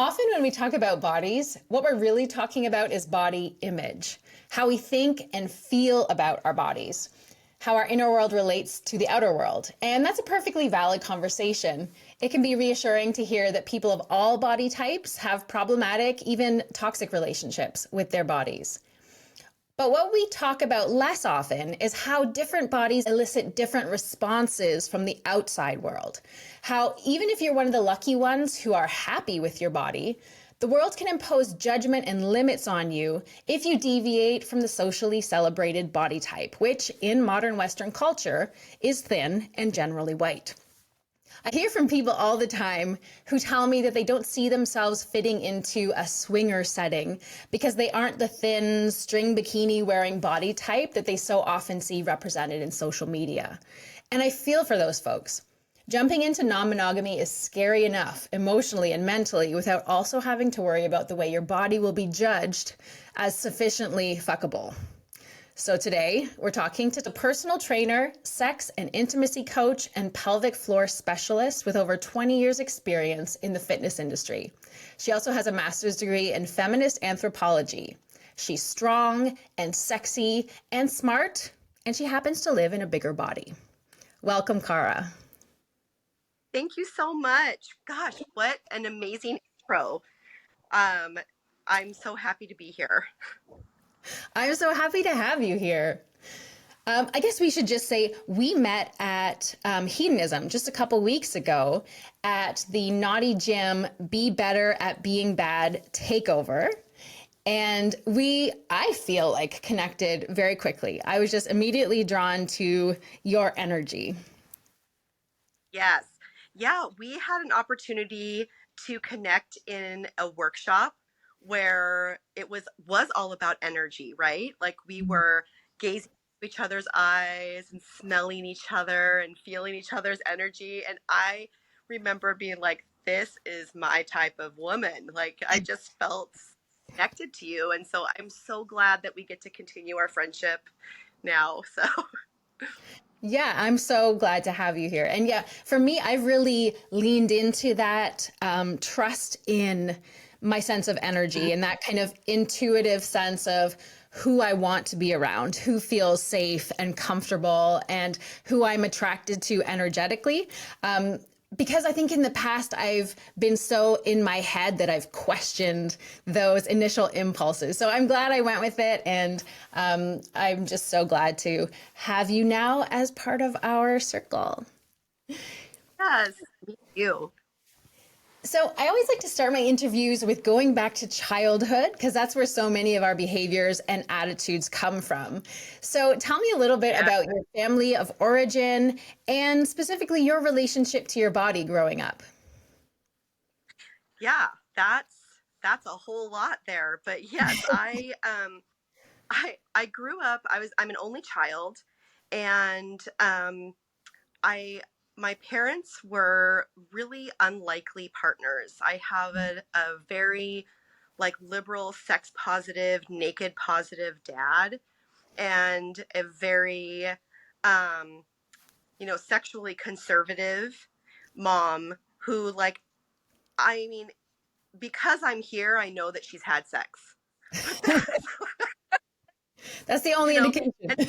Often, when we talk about bodies, what we're really talking about is body image, how we think and feel about our bodies, how our inner world relates to the outer world. And that's a perfectly valid conversation. It can be reassuring to hear that people of all body types have problematic, even toxic relationships with their bodies. But what we talk about less often is how different bodies elicit different responses from the outside world. How, even if you're one of the lucky ones who are happy with your body, the world can impose judgment and limits on you if you deviate from the socially celebrated body type, which in modern Western culture is thin and generally white. I hear from people all the time who tell me that they don't see themselves fitting into a swinger setting because they aren't the thin string bikini wearing body type that they so often see represented in social media. And I feel for those folks. Jumping into non-monogamy is scary enough emotionally and mentally without also having to worry about the way your body will be judged as sufficiently fuckable. So today we're talking to a personal trainer, sex and intimacy coach, and pelvic floor specialist with over 20 years experience in the fitness industry. She also has a master's degree in feminist anthropology. She's strong and sexy and smart, and she happens to live in a bigger body. Welcome, Cara. Thank you so much. Gosh, what an amazing intro. Um, I'm so happy to be here. I'm so happy to have you here. I guess we should just say we met at Hedonism just a couple weeks ago at the Naughty Gym Be Better at Being Bad takeover. And I feel like, connected very quickly. I was just immediately drawn to your energy. Yes. Yeah, we had an opportunity to connect in a workshop where it was all about energy, right? Like we were gazing into each other's eyes and smelling each other and feeling each other's energy. And I remember being like, this is my type of woman. Like I just felt connected to you. And so I'm so glad that we get to continue our friendship now. So Yeah, I'm so glad to have you here. And yeah, for me, I really leaned into that trust in my sense of energy and that kind of intuitive sense of who I want to be around, who feels safe and comfortable, and who I'm attracted to energetically. Because I think in the past I've been so in my head that I've questioned those initial impulses. So I'm glad I went with it, and I'm just so glad to have you now as part of our circle. yes, me too. So I always like to start my interviews with going back to childhood because that's where so many of our behaviors and attitudes come from. So tell me a little bit Yeah. about your family of origin and specifically your relationship to your body growing up. Yeah, that's a whole lot there. But yes, I grew up, I'm an only child, and I my parents were really unlikely partners. I have a very like liberal, sex positive, naked positive dad, and a very um sexually conservative mom who, like, I mean, because I'm here, I know that she's had sex. But that's, That's the you only know, indication. and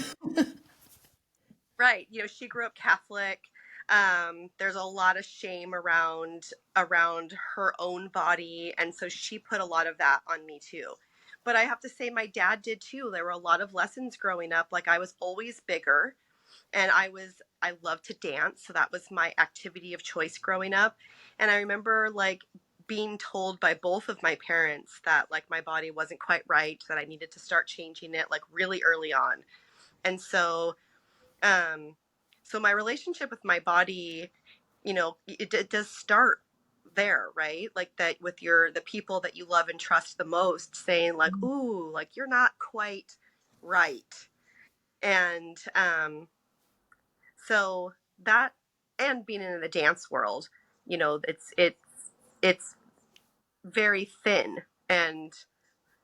right, she grew up Catholic. There's a lot of shame around her own body, and so she put a lot of that on me too. But I have to say my dad did too. There were a lot of lessons growing up. Like I was always bigger, and I loved to dance, so that was my activity of choice growing up. And I remember like being told by both of my parents that like my body wasn't quite right, that I needed to start changing it like really early on. And um so my relationship with my body, it does start there, right? Like that with the people that you love and trust the most saying like, ooh, like you're not quite right. And so that, and being in the dance world, it's very thin, and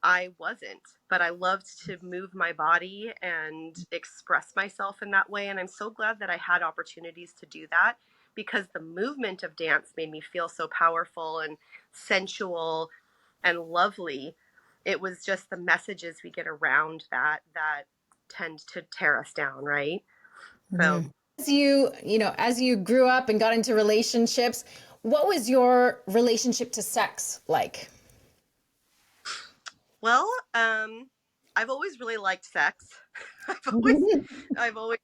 I wasn't, but I loved to move my body and express myself in that way. And I'm so glad that I had opportunities to do that because the movement of dance made me feel so powerful and sensual and lovely. It was just the messages we get around that tend to tear us down, right? So, As you grew up and got into relationships, what was your relationship to sex like? well, I've always really liked sex. I've always, I've always,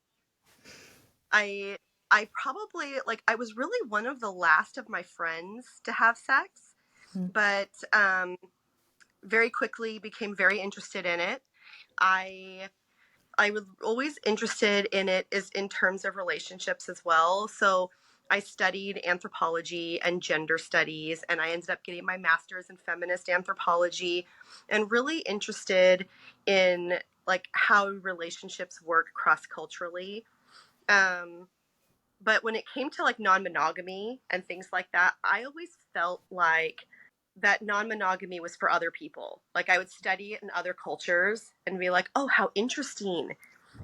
I, I probably like, I was really one of the last of my friends to have sex, but very quickly became very interested in it. I I was always interested in it is in terms of relationships as well. So I studied anthropology and gender studies, and I ended up getting my master's in feminist anthropology, and really interested in like how relationships work cross culturally. Um, but when it came to like non-monogamy and things like that, I always felt like that non-monogamy was for other people. Like I would study it in other cultures and be like, oh, how interesting.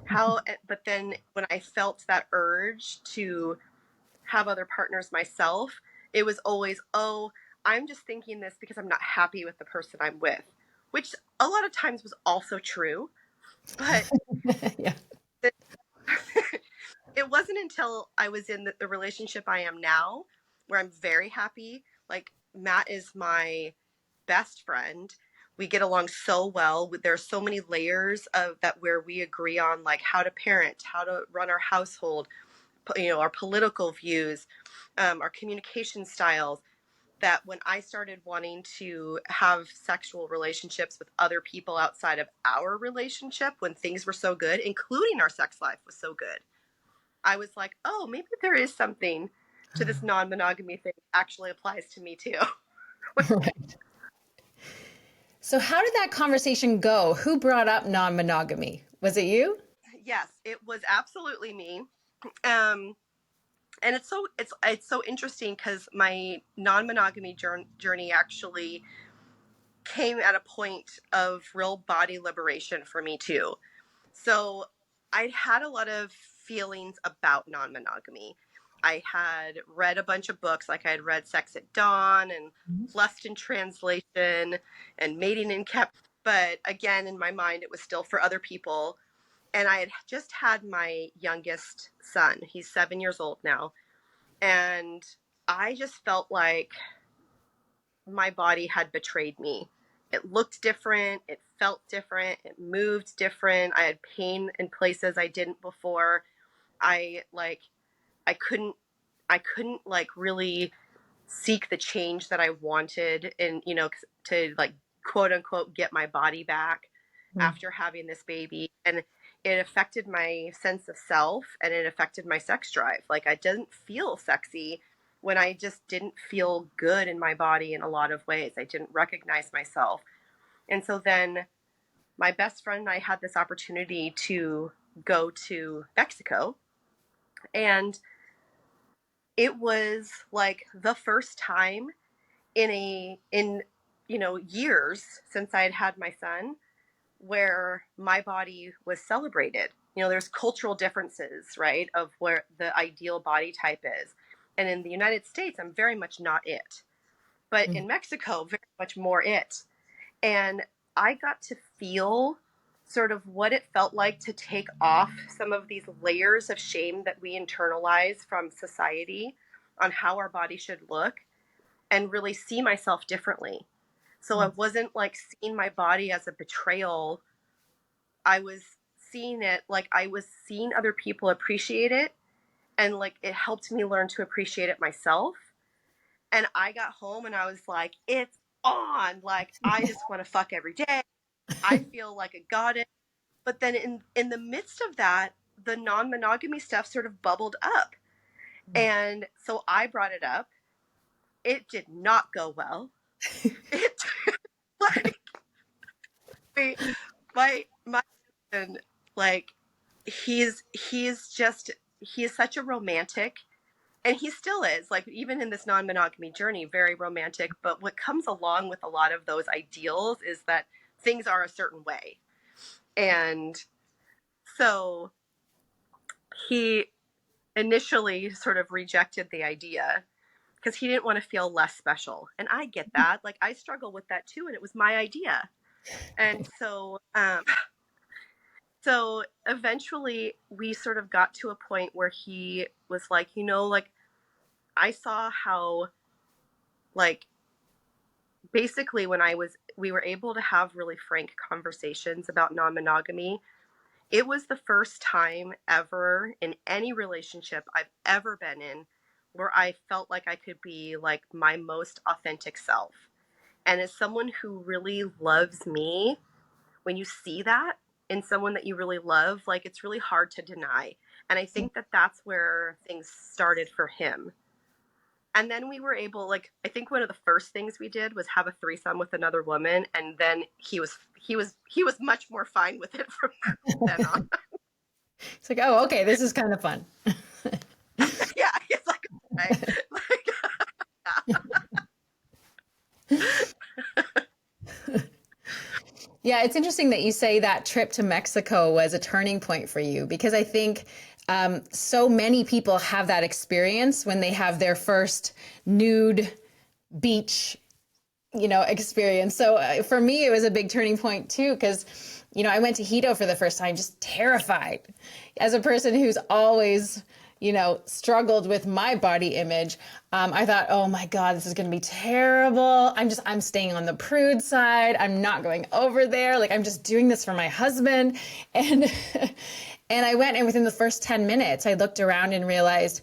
But then when I felt that urge to have other partners myself, it was always, oh, I'm just thinking this because I'm not happy with the person I'm with, which a lot of times was also true. But Yeah. it wasn't until I was in the relationship I am now, where I'm very happy. Like Matt is my best friend. We get along so well. There are so many layers of that where we agree on like how to parent, how to run our household, our political views, our communication styles. That when I started wanting to have sexual relationships with other people outside of our relationship, when things were so good, including our sex life was so good, I was like, oh, maybe there is something to this non-monogamy thing that actually applies to me too. Right. So, how did that conversation go? Who brought up non monogamy? Was it you? Yes, it was absolutely me. Um, and it's so interesting because my non-monogamy journey actually came at a point of real body liberation for me too. So I'd had a lot of feelings about non-monogamy. I had read a bunch of books, like I had read Sex at Dawn and Lust in Translation and Mating in Cap. But again, in my mind, it was still for other people. And I had just had my youngest son. He's 7 years old now. And I just felt like my body had betrayed me. It looked different, it felt different, it moved different. I had pain in places I didn't before. I like I couldn't I couldn't like really seek the change that I wanted and to like quote unquote get my body back after having this baby, and it affected my sense of self and it affected my sex drive. Like I didn't feel sexy when I just didn't feel good in my body in a lot of ways. I didn't recognize myself. And so then my best friend and I had this opportunity to go to Mexico, and it was like the first time in years since I had had my son where my body was celebrated. There's cultural differences, right, of where the ideal body type is. And in the United States, I'm very much not it. But in Mexico, very much more it. And I got to feel sort of what it felt like to take off some of these layers of shame that we internalize from society on how our body should look, and really see myself differently. So I wasn't like seeing my body as a betrayal. I was seeing it like I was seeing other people appreciate it, and like it helped me learn to appreciate it myself. And I got home and I was like, it's on. Like I just want to fuck every day. I feel like a goddess. But then in the midst of that, the non-monogamy stuff sort of bubbled up. And so I brought it up. It did not go well. It like my husband, like he's such a romantic, and he still is, like, even in this non-monogamy journey, very romantic. But what comes along with a lot of those ideals is that things are a certain way. And so he initially sort of rejected the idea because he didn't want to feel less special. And I get that. Like, I struggle with that too. And it was my idea. And so eventually we sort of got to a point where he was like, like, I saw how, like, basically when we were able to have really frank conversations about non-monogamy. It was the first time ever in any relationship I've ever been in where I felt like I could be like my most authentic self. And as someone who really loves me, when you see that in someone that you really love, like, it's really hard to deny. And I think that that's where things started for him. And then we were able, like, I think one of the first things we did was have a threesome with another woman, and then he was much more fine with it from then on. It's like, oh, okay, this is kind of fun. Yeah, it's like, okay. Like, Yeah, it's interesting that you say that trip to Mexico was a turning point for you because I think so many people have that experience when they have their first nude beach, experience. So for me, it was a big turning point too because, I went to Hito for the first time, just terrified. As a person who's always struggled with my body image. I thought, oh my God, this is going to be terrible. I'm staying on the prude side. I'm not going over there. Like, I'm just doing this for my husband. And, and I went, and within the first 10 minutes, I looked around and realized,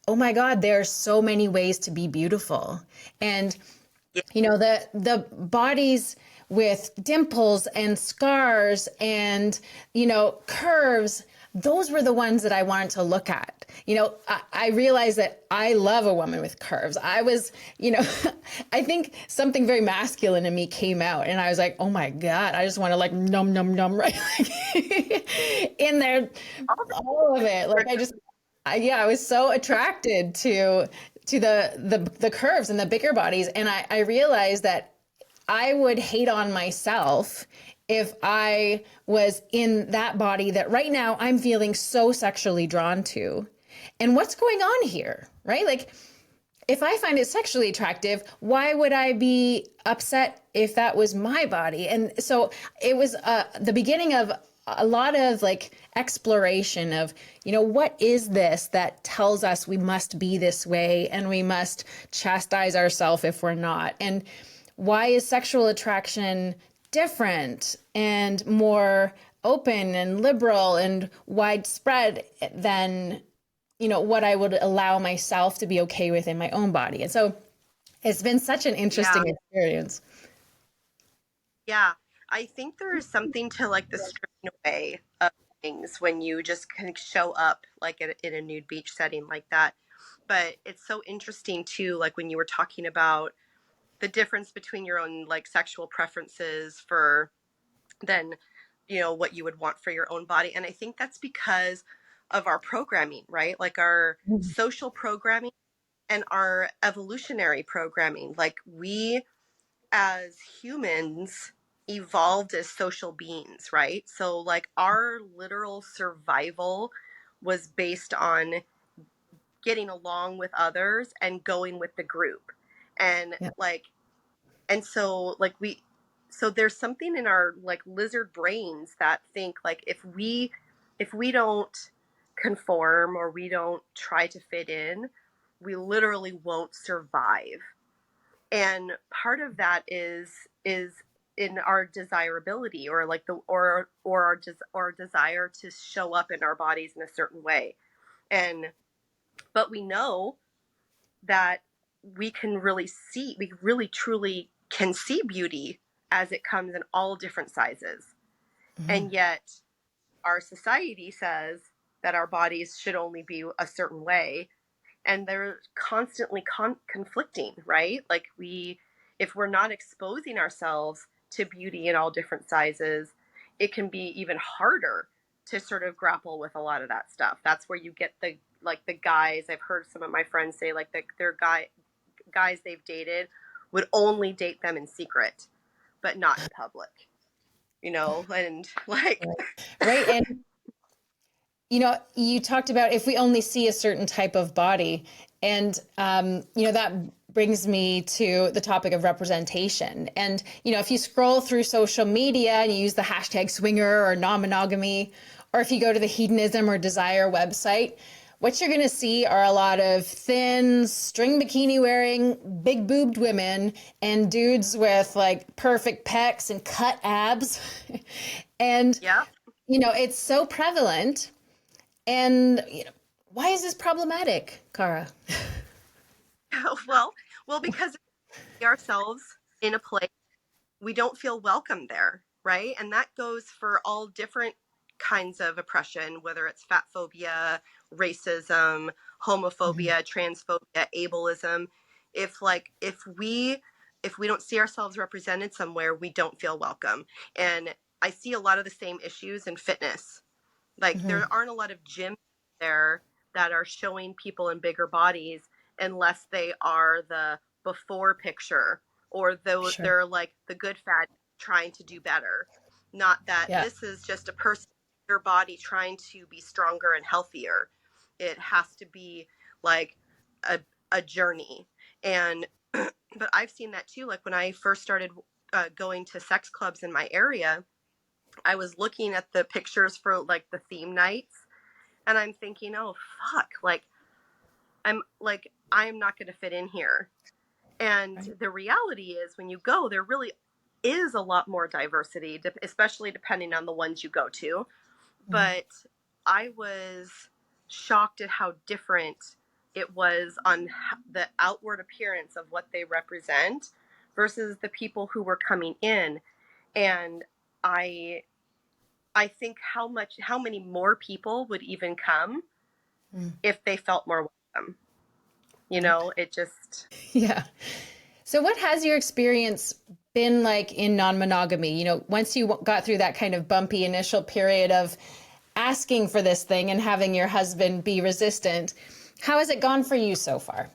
oh my God, there are so many ways to be beautiful. And, yeah, the bodies with dimples and scars and, curves, those were the ones that I wanted to look at. I realized that I love a woman with curves. I was, I think something very masculine in me came out and I was like, oh my God, I just want to like num, num, num, right? In there, all of it. Like yeah, I was so attracted to the curves and the bigger bodies. And I realized that I would hate on myself if I was in that body that right now I'm feeling so sexually drawn to. And what's going on here, right? Like, if I find it sexually attractive, why would I be upset if that was my body? And so it was the beginning of a lot of like exploration of, what is this that tells us we must be this way and we must chastise ourselves if we're not? And why is sexual attraction different and more open and liberal and widespread than what I would allow myself to be okay with in my own body? And so it's been such an yeah, interesting experience. yeah. I think there is something to like the stripping away of things when you just can show up like in a nude beach setting like that. But it's so interesting too, like when you were talking about the difference between your own like sexual preferences for then what you would want for your own body. And I think that's because of our programming, right? Like our social programming and our evolutionary programming. Like, we as humans evolved as social beings, right? So like our literal survival was based on getting along with others and going with the group. And Yeah. like, and so like so there's something in our like lizard brains that think like if we don't conform or we don't try to fit in, we literally won't survive. And part of that is in our desirability, or like the or our desire to show up in our bodies in a certain way. And but we know that we really truly can see beauty as it comes in all different sizes. Mhm. And yet our society says that our bodies should only be a certain way, and they're constantly conflicting, right? Like, if we're not exposing ourselves to beauty in all different sizes, it can be even harder to sort of grapple with a lot of that stuff. That's where you get the guys. I've heard some of my friends say like their guys they've dated would only date them in secret, but not in public. And like, Right. And You talked about if we only see a certain type of body, and that brings me to the topic of representation. And if you scroll through social media and you use the hashtag swinger or non-monogamy, or if you go to the hedonism or desire website, what you're going to see are a lot of thin, string bikini wearing, big boobed women and dudes with like perfect pecs and cut abs. And, Yeah. it's so prevalent. And why is this problematic, Cara? well, because we ourselves in a place, we don't feel welcome there, right? And that goes for all different kinds of oppression, whether it's fat phobia, racism, Mm-hmm. homophobia, transphobia, ableism. If we don't see ourselves represented somewhere, we don't feel welcome. And I see a lot of the same issues in fitness. Like Mm-hmm. there aren't a lot of gyms there that are showing people in bigger bodies unless they are the before picture, or though Sure. they're like the good fat trying to do better. Not that Yeah. this is just a person, your body trying to be stronger and healthier. It has to be like a, a journey. And but I've seen that too. Like when I first started going to sex clubs in my area, I was looking at the pictures for like the theme nights, and I'm thinking, oh fuck, like I'm not going to fit in here. And Right. the reality is when you go, there really is a lot more diversity, especially depending on the ones you go to. Mm-hmm. But I was shocked at how different it was on the outward appearance of what they represent versus the people who were coming in. And I I think how many more people would even come Mm. if they felt more welcome. Right. It just Yeah. So, what has your experience been like in non monogamy? Once you got through that kind of bumpy initial period of asking for this thing and having your husband be resistant, how has it gone for you so far?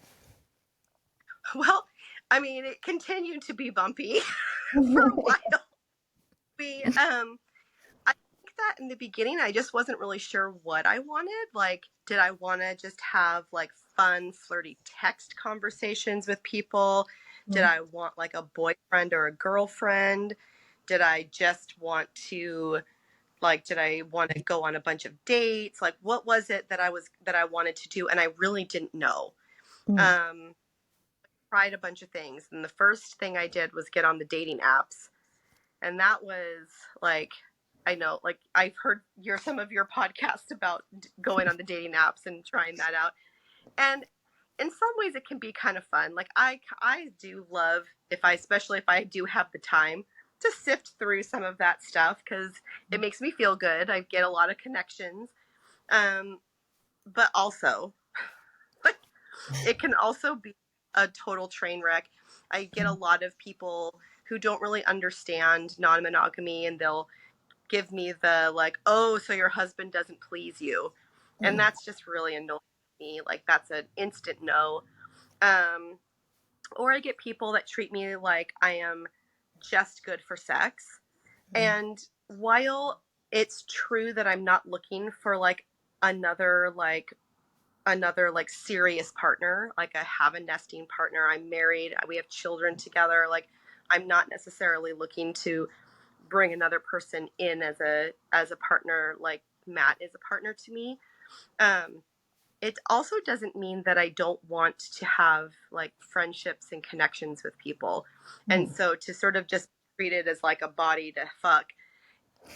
well, I mean, it continued to be bumpy for a while. I think that in the beginning I just wasn't really sure what I wanted. Like, did I want to just have like fun, flirty text conversations with people? Did I want like a boyfriend or a girlfriend? Did I just want to did I want to go on a bunch of dates? Like what was it that I wanted to do? And I really didn't know. Mm. Um Tried a bunch of things, and the first thing I did was get on the dating apps. And that was like, I know, like I've heard some of your podcasts about going on the dating apps and trying that out. And in some ways it can be kind of fun. Like I do love, especially if I do have the time to sift through some of that stuff, because it makes me feel good. I get a lot of connections. Um, but also, like, it can also be a total train wreck. I get a lot of people who don't really understand non-monogamy, and they'll give me the like, oh, so your husband doesn't please you. And Mm. that's just really annoying me. Like that's an instant no. Um, or I get people that treat me like I am just good for sex. Mm. And while it's true that I'm not looking for like another like serious partner, like I have a nesting partner, I'm married, we have children together, like I'm not necessarily looking to bring another person in as a partner, like Matt is a partner to me. Um, it also doesn't mean that I don't want to have like friendships and connections with people. And Mm. so to sort of just treat it as like a body to fuck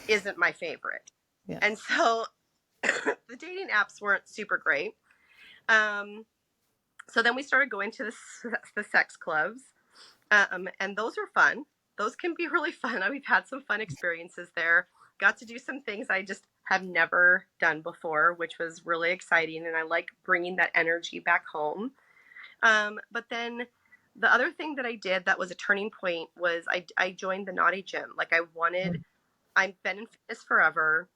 isn't my favorite. Yeah. And so the dating apps weren't super great. Um, so then we started going to the sex clubs, and those are fun. Those can be really fun. We've had some fun experiences there. Got to do some things I just have never done before, which was really exciting. And I like bringing that energy back home. But then the other thing that I did that was a turning point was I joined the Naughty Gym. Like Mm. I've been in fitness forever.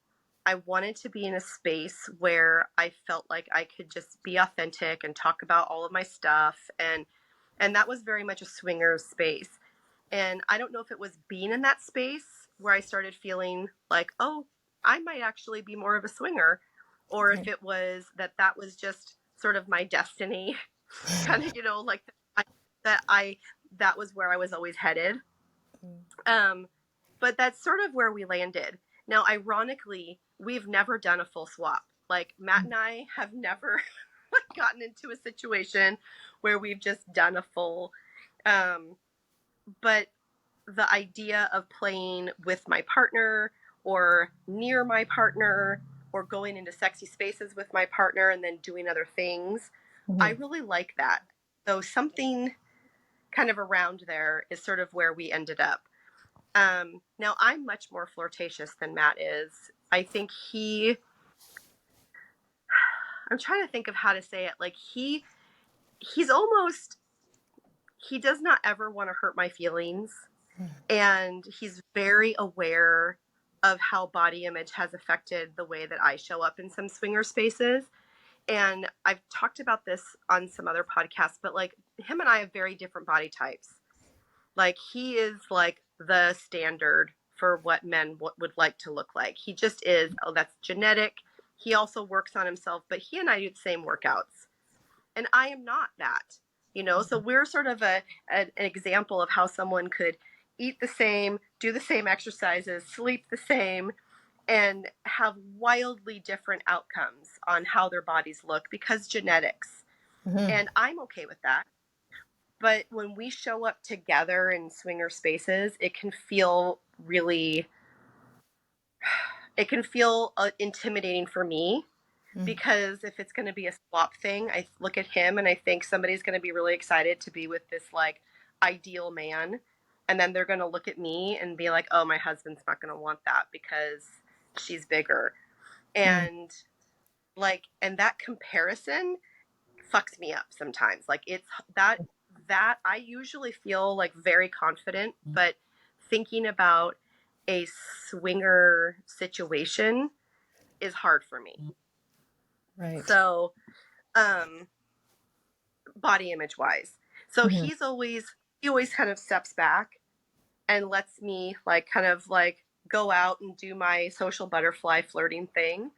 I wanted to be in a space where I felt like I could just be authentic and talk about all of my stuff, and that was very much a swingers space. And I don't know if it was being in that space where I started feeling like, oh, I might actually be more of a swinger, or if it was that was just sort of my destiny, kind of, like that I that was where I was always headed. But that's sort of where we landed. Now, ironically, we've never done a full swap. Like Matt and I have never gotten into a situation where we've just done a full, but the idea of playing with my partner or near my partner or going into sexy spaces with my partner and then doing other things, I really like that. So something kind of around there is sort of where we ended up. Now I'm much more flirtatious than Matt is. I think I'm trying to think of how to say it. Like he's almost, he does not ever want to hurt my feelings. And he's very aware of how body image has affected the way that I show up in some swinger spaces. And I've talked about this on some other podcasts, but like him and I have very different body types. Like he is like the standard for what men would like to look like. He just is. Oh, that's genetic. He also works on himself, but he and I do the same workouts. And I am not that, so we're sort of an example of how someone could eat the same, do the same exercises, sleep the same, and have wildly different outcomes on how their bodies look because genetics. And I'm okay with that. But when we show up together in swinger spaces, it can feel intimidating for me. Because if it's going to be a swap thing, I look at him and I think somebody's going to be really excited to be with this like ideal man. And then they're going to look at me and be like, oh, my husband's not going to want that because she's bigger. And and that comparison fucks me up sometimes. Like it's that I usually feel like very confident, but thinking about a swinger situation is hard for me. Right. So, body image wise. So he always kind of steps back and lets me like kind of like go out and do my social butterfly flirting thing.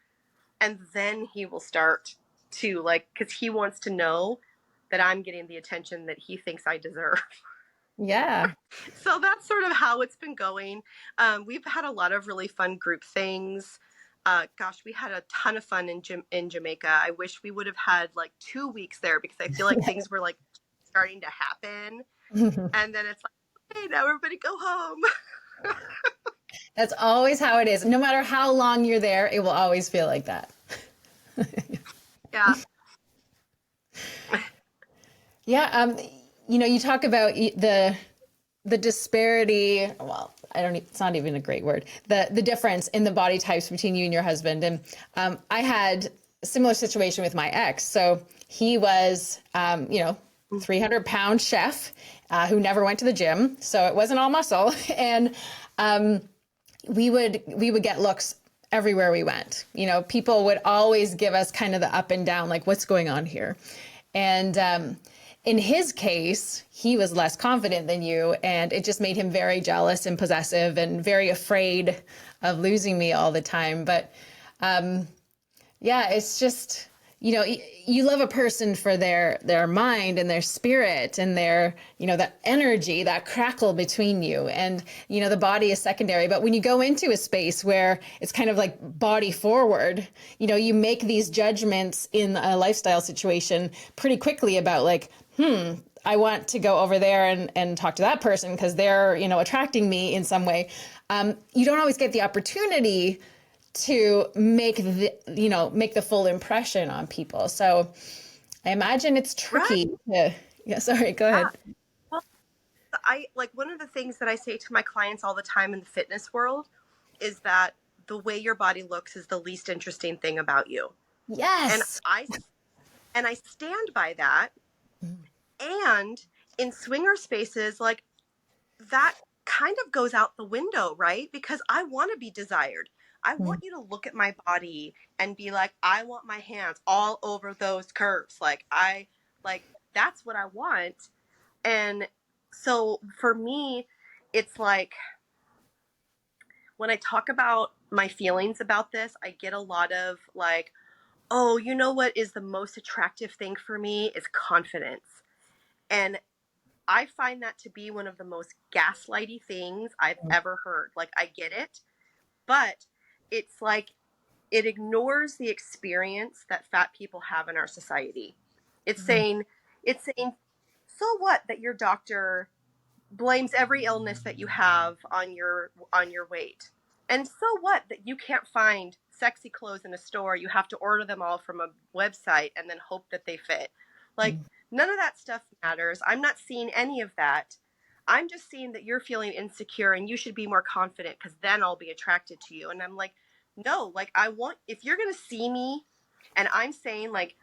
And then he will start to like, cause he wants to know that I'm getting the attention that he thinks I deserve. Yeah. So that's sort of how it's been going. We've had a lot of really fun group things. Gosh, we had a ton of fun in Jamaica. I wish we would have had like 2 weeks there because I feel like things were like starting to happen. And then it's like, hey, now everybody go home. That's always how it is. No matter how long you're there, it will always feel like that. Yeah. Yeah. You talk about the disparity. Well, it's not even a great word. The difference in the body types between you and your husband. And I had a similar situation with my ex. So he was, 300-pound chef who never went to the gym. So it wasn't all muscle. And we would get looks everywhere we went. People would always give us kind of the up and down, like what's going on here. And in his case, he was less confident than you, and it just made him very jealous and possessive and very afraid of losing me all the time. But yeah, it's just, you love a person for their mind and their spirit and their, that energy, that crackle between you. And, the body is secondary. But when you go into a space where it's kind of like body forward, you make these judgments in a lifestyle situation pretty quickly about like, I want to go over there and talk to that person because they're, attracting me in some way. You don't always get the opportunity to make the full impression on people. So I imagine it's tricky. Right. Yeah, sorry, go ahead. Well, I like one of the things that I say to my clients all the time in the fitness world is that the way your body looks is the least interesting thing about you. Yes. And I stand by that. And in swinger spaces, like that kind of goes out the window, right? Because I want to be desired. I want you to look at my body and be like, I want my hands all over those curves. Like that's what I want. And so for me, it's like when I talk about my feelings about this, I get a lot of like, oh, you know what is the most attractive thing for me is confidence. And I find that to be one of the most gaslighty things I've ever heard. Like, I get it, but it's like it ignores the experience that fat people have in our society. It's Mhm. saying, it's saying, so what that your doctor blames every illness that you have on your weight. And so what that you can't find sexy clothes in a store, you have to order them all from a website and then hope that they fit. Like, none of that stuff matters. I'm not seeing any of that. I'm just seeing that you're feeling insecure and you should be more confident because then I'll be attracted to you. And I'm like, no, like I want, if you're going to see me and I'm saying like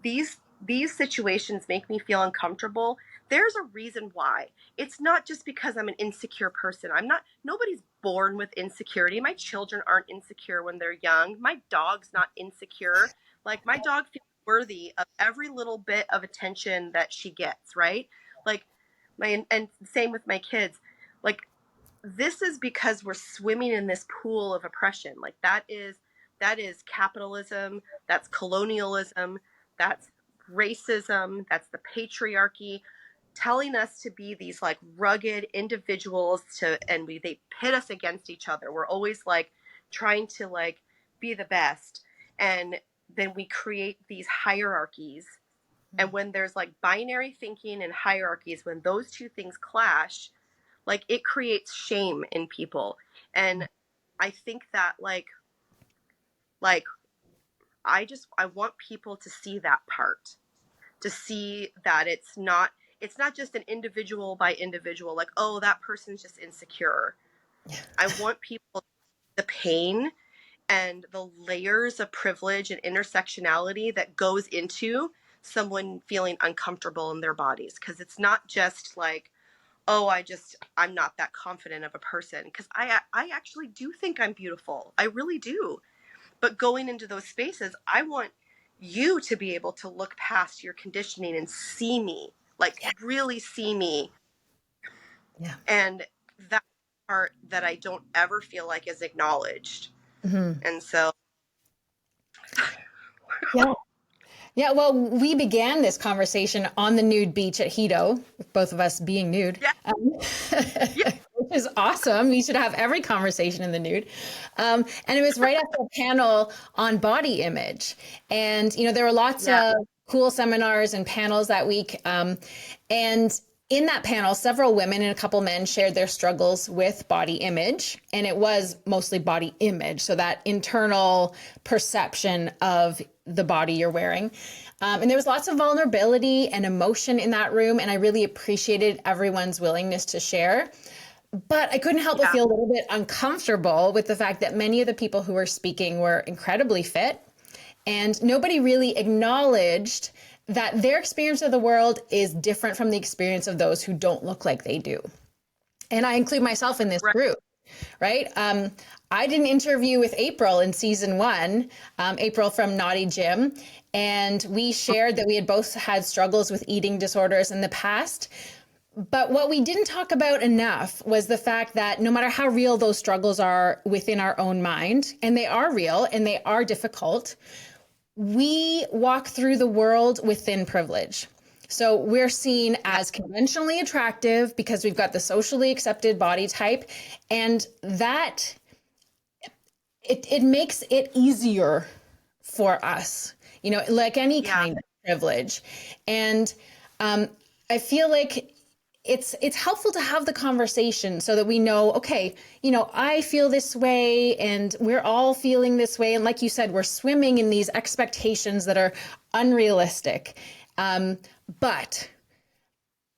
these situations make me feel uncomfortable, there's a reason why. It's not just because I'm an insecure person. I'm not, nobody's born with insecurity. My children aren't insecure when they're young. My dog's not insecure. Like, my dog feels worthy of every little bit of attention that she gets, right? Like, my, and same with my kids. Like, this is because we're swimming in this pool of oppression. Like, that is capitalism, that's colonialism, that's racism, that's the patriarchy telling us to be these like rugged individuals to, and they pit us against each other. We're always like trying to like be the best. And then we create these hierarchies. And when there's like binary thinking and hierarchies, when those two things clash, like it creates shame in people. And I think that like I want people to see that part, to see that it's not just an individual by individual, like, oh, that person's just insecure. I want people, the pain and the layers of privilege and intersectionality that goes into someone feeling uncomfortable in their bodies, because it's not just like, oh, I'm not that confident of a person, because I actually do think I'm beautiful. I really do. But going into those spaces, I want you to be able to look past your conditioning and see me, like Yeah. really see me. Yeah. And that part that I don't ever feel like is acknowledged. Mhm. And so, Yeah. Yeah, well, we began this conversation on the nude beach at Hedo, with both of us being nude, yeah, yeah, which is awesome. We should have every conversation in the nude. And it was right after a panel on body image. And, you know, there were lots yeah, of cool seminars and panels that week. And in that panel, several women and a couple men shared their struggles with body image. And it was mostly body image. So that internal perception of the body you're wearing. And there was lots of vulnerability and emotion in that room. And I really appreciated everyone's willingness to share. But I couldn't help but yeah, feel a little bit uncomfortable with the fact that many of the people who were speaking were incredibly fit. And nobody really acknowledged that their experience of the world is different from the experience of those who don't look like they do. And I include myself in this right, group, right? I did an interview with April in season one, April from Naughty Gym, and we shared that we had both had struggles with eating disorders in the past. But what we didn't talk about enough was the fact that no matter how real those struggles are within our own mind, and they are real and they are difficult, we walk through the world within privilege. So we're seen yeah, as conventionally attractive because we've got the socially accepted body type. And that it makes it easier for us, you know, like any yeah, kind of privilege. And I feel like it's helpful to have the conversation so that we know, okay, you know, I feel this way and we're all feeling this way. And like you said, we're swimming in these expectations that are unrealistic. But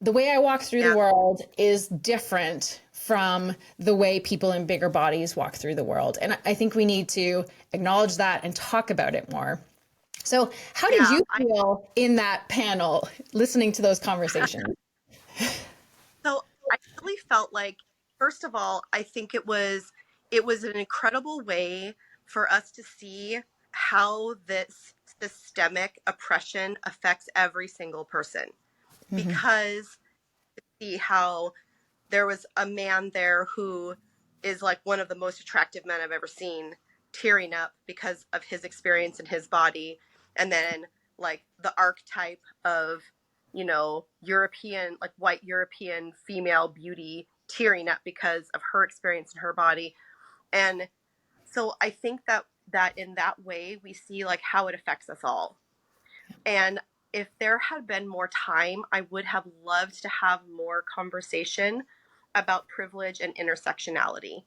the way I walk through the yeah, world is different from the way people in bigger bodies walk through the world. And I think we need to acknowledge that and talk about it more. So, how did yeah. you feel in that panel listening to those conversations? So I really felt like, first of all, I think it was an incredible way for us to see how this systemic oppression affects every single person. Mm-hmm. Because see how there was a man there who is like one of the most attractive men I've ever seen tearing up because of his experience in his body, and then like the archetype of, you know, European, like white European female beauty tearing up because of her experience in her body. And so I think that in that way we see like how it affects us all. And if there had been more time, I would have loved to have more conversation about privilege and intersectionality.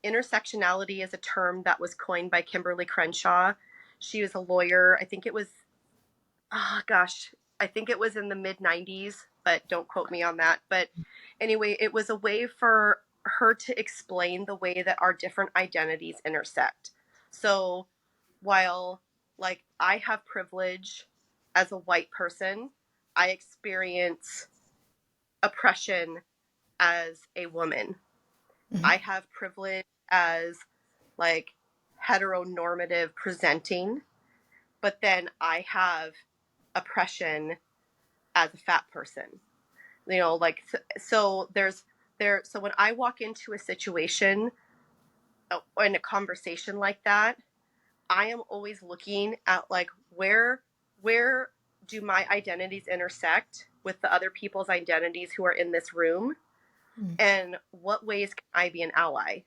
Intersectionality is a term that was coined by Kimberly Crenshaw. She was a lawyer. I think it was, oh gosh, I think it was in the mid 90s, but don't quote me on that. But anyway, it was a way for her to explain the way that our different identities intersect. So while like I have privilege as a white person, I experience oppression as a woman. Mm-hmm. I have privilege as like heteronormative presenting, but then I have oppression as a fat person. You know, like so so when I walk into a situation in a conversation like that, I am always looking at like where do my identities intersect with the other people's identities who are in this room, and what ways can I be an ally?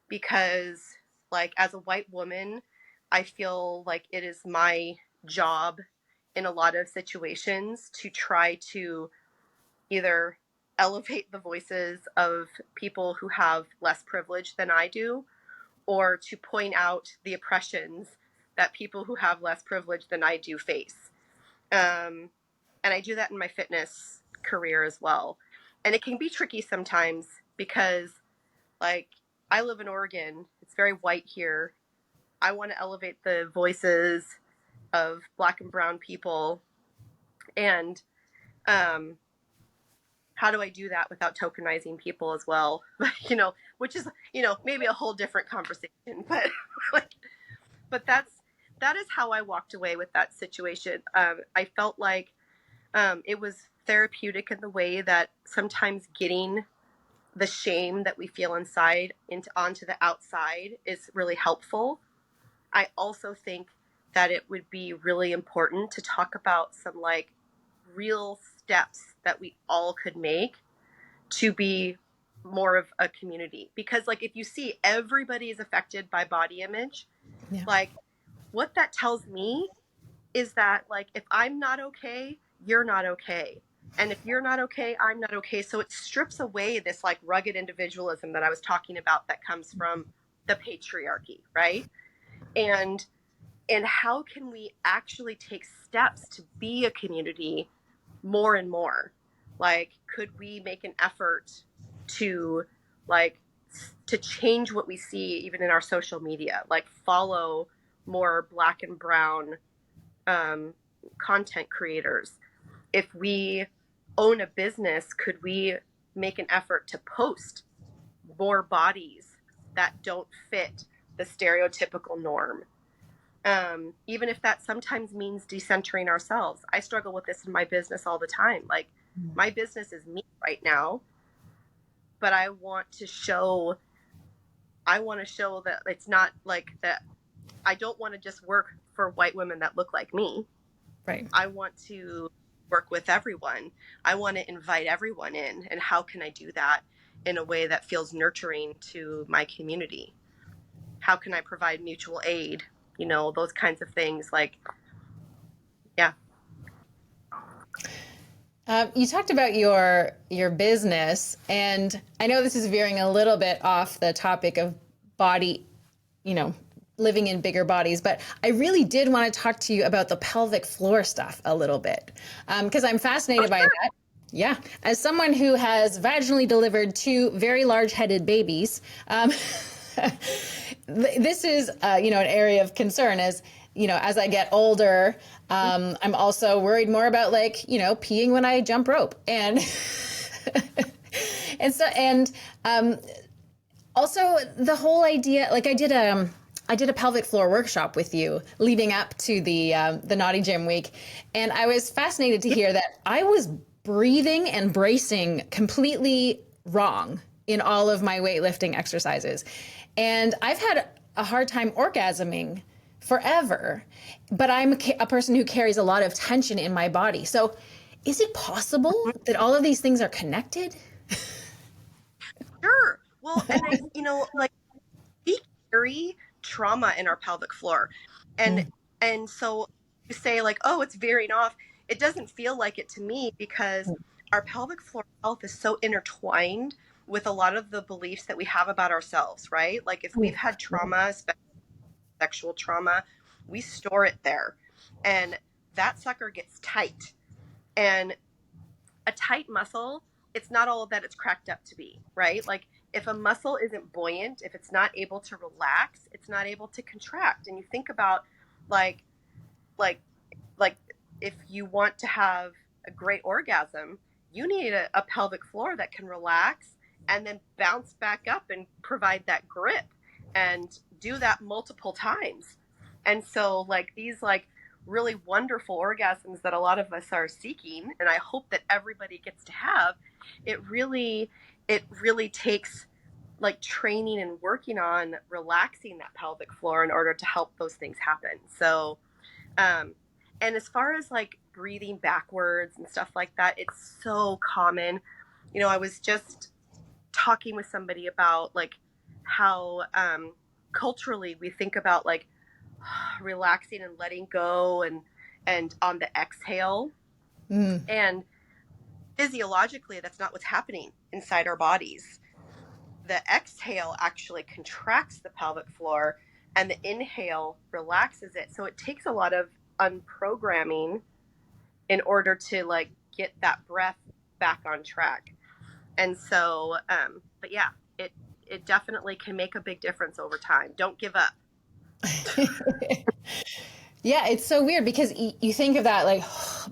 Because like as a white woman, I feel like it is my job in a lot of situations to try to either elevate the voices of people who have less privilege than I do, or to point out the oppressions that people who have less privilege than I do face. And I do that in my fitness career as well. And it can be tricky sometimes because, like, I live in Oregon, it's very white here. I want to elevate the voices of Black and brown people. And how do I do that without tokenizing people as well? You know, which is, you know, maybe a whole different conversation, but like, but that is how I walked away with that situation. I felt like it was therapeutic in the way that sometimes getting the shame that we feel inside onto the outside is really helpful. I also think that it would be really important to talk about some like real steps that we all could make to be more of a community. Because like if you see everybody is affected by body image, Yeah. like what that tells me is that like if I'm not okay, you're not okay. And if you're not okay, I'm not okay. So it strips away this like rugged individualism that I was talking about that comes from the patriarchy, right? And how can we actually take steps to be a community more and more? Like, could we make an effort to like to change what we see even in our social media, like follow more Black and brown content creators? If we own a business, could we make an effort to post more bodies that don't fit the stereotypical norm? Even if that sometimes means decentering ourselves. I struggle with this in my business all the time. Like my business is me right now, but I want to show that it's not like that. I don't want to just work for white women that look like me. Right. I want to work with everyone. I want to invite everyone in. And how can I do that in a way that feels nurturing to my community? How can I provide mutual aid? You know, those kinds of things. Like, yeah. You talked about your business, and I know this is veering a little bit off the topic of body, you know, living in bigger bodies, but I really did want to talk to you about the pelvic floor stuff a little bit, because I'm fascinated by that. Yeah, as someone who has vaginally delivered two very large-headed babies, this is, you know, an area of concern as, you know, as I get older, I'm also worried more about like, you know, peeing when I jump rope and, also the whole idea, like I did a pelvic floor workshop with you leading up to the Naughty Gym week. And I was fascinated to hear that I was breathing and bracing completely wrong in all of my weightlifting exercises. And I've had a hard time orgasming forever, but I'm a person who carries a lot of tension in my body. So is it possible that all of these things are connected? Sure. Well, and like we carry trauma in our pelvic floor. And Mm. and so you say like, oh, it's veering off. It doesn't feel like it to me because our pelvic floor health is so intertwined with a lot of the beliefs that we have about ourselves, right? Like if we've had trauma, especially sexual trauma, we store it there. And that sucker gets tight. And a tight muscle, it's not all that it's cracked up to be, right? Like if a muscle isn't buoyant, if it's not able to relax, it's not able to contract. And you think about like like like if you want to have a great orgasm, you need a pelvic floor that can relax and then bounce back up and provide that grip and do that multiple times. And so like these like really wonderful orgasms that a lot of us are seeking, and I hope that everybody gets to have, it really takes like training and working on relaxing that pelvic floor in order to help those things happen. So um, and as far as like breathing backwards and stuff like that, it's so common. I was just talking with somebody about like how culturally we think about like relaxing and letting go and on the exhale. Mm. And physiologically, that's not what's happening inside our bodies. The exhale actually contracts the pelvic floor and the inhale relaxes it. So it takes a lot of unprogramming in order to like get that breath back on track. And so, but yeah, it definitely can make a big difference over time. Don't give up. Yeah, it's so weird because you think of that like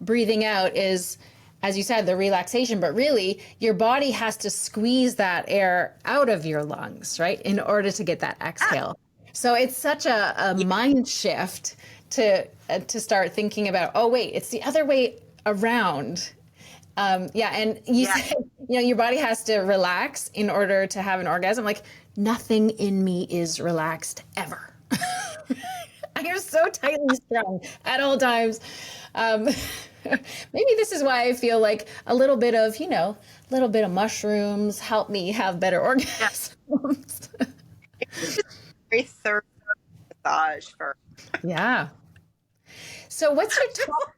breathing out is, as you said, the relaxation, but really your body has to squeeze that air out of your lungs, right, in order to get that Ah, exhale. So it's such a yeah, mind shift to start thinking about, oh wait, it's the other way around. Yeah, and you yeah, said, your body has to relax in order to have an orgasm. Like nothing in me is relaxed ever. I am so tightly strung at all times. Um, maybe this is why I feel like a little bit of, a little bit of mushrooms help me have better yeah. orgasms. It's just very thorough massage for. Yeah. So what's your top?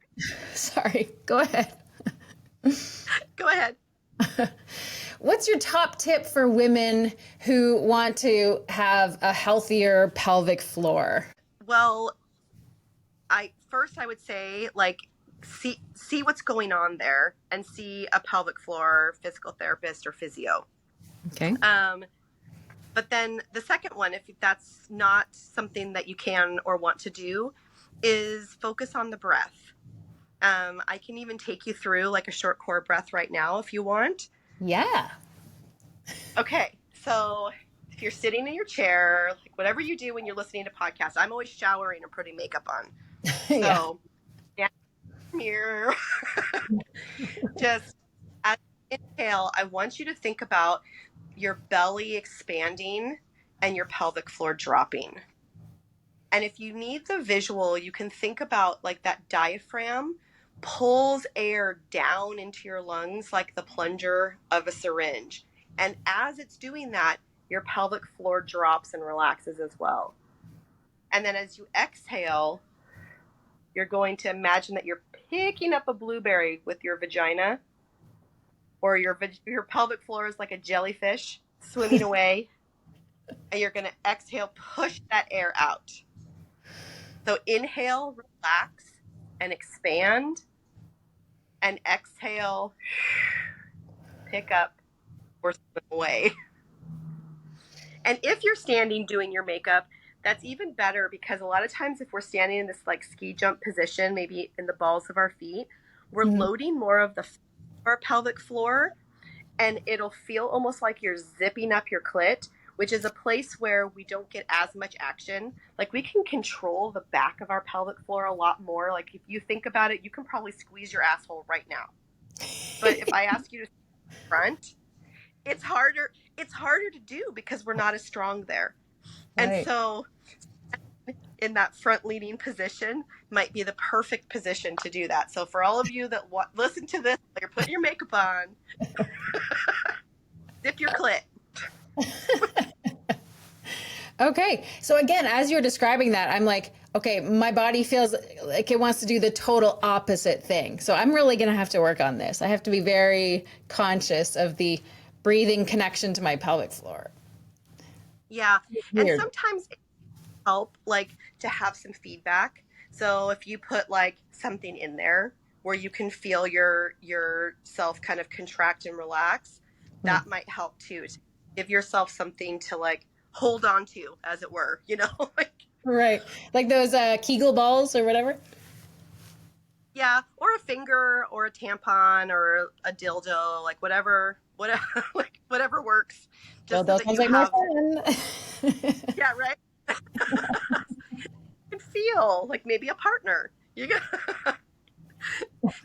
Sorry, go ahead. Go ahead. What's your top tip for women who want to have a healthier pelvic floor? Well, I would say like see what's going on there and see a pelvic floor physical therapist or physio. Okay. Um, but then the second one, if that's not something that you can or want to do, is focus on the breath. I can even take you through like a short core breath right now if you want. Yeah. Okay, so if you're sitting in your chair, like whatever you do when you're listening to podcasts, I'm always showering and putting makeup on. Yeah. So down here, just as you inhale, I want you to think about your belly expanding and your pelvic floor dropping. And if you need the visual, you can think about like that diaphragm pulls air down into your lungs like the plunger of a syringe. And as it's doing that, your pelvic floor drops and relaxes as well. And then as you exhale, you're going to imagine that you're picking up a blueberry with your vagina, or your pelvic floor is like a jellyfish swimming away, and you're going to exhale, push that air out. So inhale, relax and expand, and exhale, pick up or swim away. And if you're standing doing your makeup, that's even better because a lot of times if we're standing in this like ski jump position, maybe in the balls of our feet, we're Mhm. loading more of our pelvic floor, and it'll feel almost like you're zipping up your clit, which is a place where we don't get as much action. Like we can control the back of our pelvic floor a lot more. Like if you think about it, you can probably squeeze your asshole right now. But if I ask you to front, it's harder to do because we're not as strong there. And Right. so in that front leaning position might be the perfect position to do that. So for all of you that listen to this, you're putting your makeup on, zip your clit. Okay. So again, as you're describing that, I'm like, okay, my body feels like it wants to do the total opposite thing. So I'm really going to have to work on this. I have to be very conscious of the breathing connection to my pelvic floor. Yeah. And Weird. sometimes it help like to have some feedback. So if you put like something in there where you can feel yourself kind of contract and relax, Hmm. that might help too. To give yourself something to like hold on to, as it were, like Right. Like those Kegel balls or whatever. yeah, or a finger or a tampon or a dildo, like whatever like whatever works, Well, just so those that sounds you like more have fun. yeah, right. And feel like maybe a partner. You get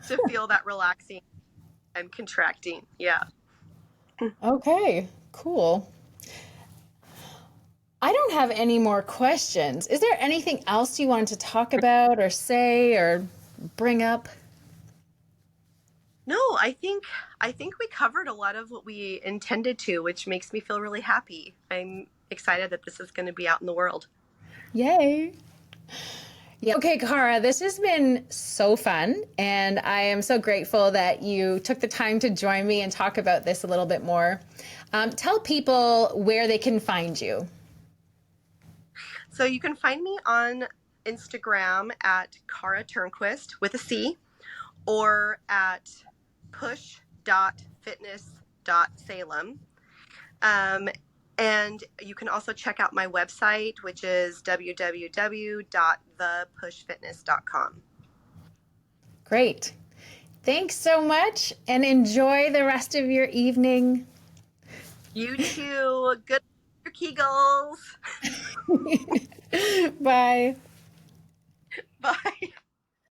to feel that relaxing and contracting. Yeah. Okay, cool. I don't have any more questions. Is there anything else you wanted to talk about or say or bring up? No, I think we covered a lot of what we intended to, which makes me feel really happy. I'm excited that this is going to be out in the world. Yay. Yeah. Okay, Cara, this has been so fun. And I am so grateful that you took the time to join me and talk about this a little bit more. Tell people where they can find you. So you can find me on Instagram at Cara Turnquist with a C, or at push.fitness.salem. Um, and you can also check out my website, which is www.thepushfitness.com. Great. Thanks so much and enjoy the rest of your evening. You too. Good Kegels. Bye. Bye.